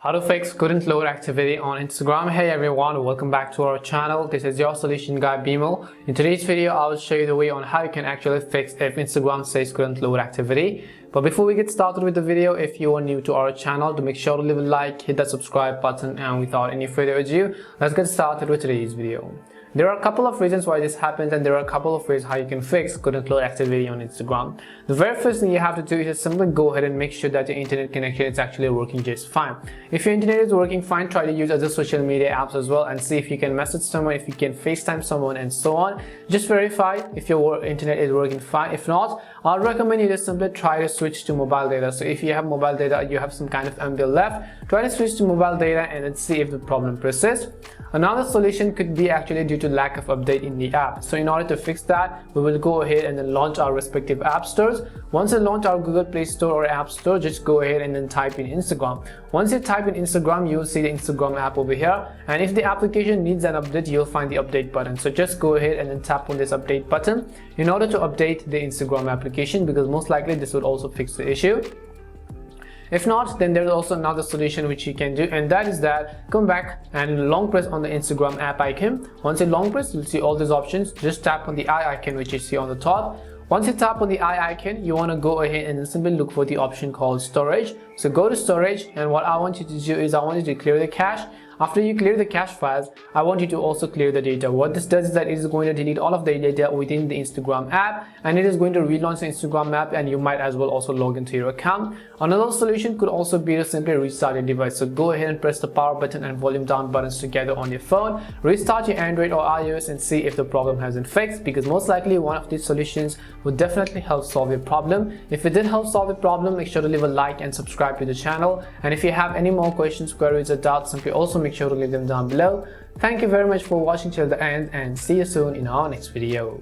How to fix couldn't load activity on Instagram. Hey everyone, welcome back to our channel. This is your solution guy Bimal. In today's video, I will show you the way on how you can actually fix if Instagram says couldn't load activity. But before we get started with the video, if you are new to our channel, to make sure to leave a like, hit that subscribe button, and without any further ado, let's get started with today's video. There are a couple of reasons why this happens, and there are a couple of ways how you can fix couldn't load activity on Instagram. The very first thing you have to do is just simply go ahead and make sure that your internet connection is actually working just fine. If your internet is working fine, try to use other social media apps as well and see if you can message someone, if you can FaceTime someone, and so on. Just verify if your internet is working fine. If not, I'll recommend you just simply try to switch to mobile data. So if you have mobile data, you have some kind of MB left, try to switch to mobile data and then see if the problem persists. Another solution could be actually due to lack of update in the app. So in order to fix that, we will go ahead and then launch our respective app stores. Once we launch our Google Play Store or App Store, just go ahead and then type in Instagram. Once you type in Instagram, you'll see the Instagram app over here. And if the application needs an update, you'll find the update button. So just go ahead and then tap on this update button in order to update the Instagram application, because most likely this would also fix the issue. If not, then there's also another solution which you can do, and that is that come back and long press on the Instagram app icon. Once you long press, you'll see all these options. Just tap on the eye icon which you see on the top. Once you tap on the eye icon, you want to go ahead and simply look for the option called storage. So go to storage, and what I want you to do is I want you to clear the cache. After you clear the cache files, I want you to also clear the data. What this does is that it is going to delete all of the data within the Instagram app, and it is going to relaunch the Instagram app, and you might as well also log into your account. Another solution could also be to simply restart your device. So go ahead and press the power button and volume down buttons together on your phone. Restart your Android or iOS and see if the problem has been fixed, because most likely one of these solutions would definitely help solve your problem. If it did help solve the problem, make sure to leave a like and subscribe to the channel. And if you have any more questions, queries, or doubts, simply also make sure to leave them down below. Thank you very much for watching till the end, and see you soon in our next video.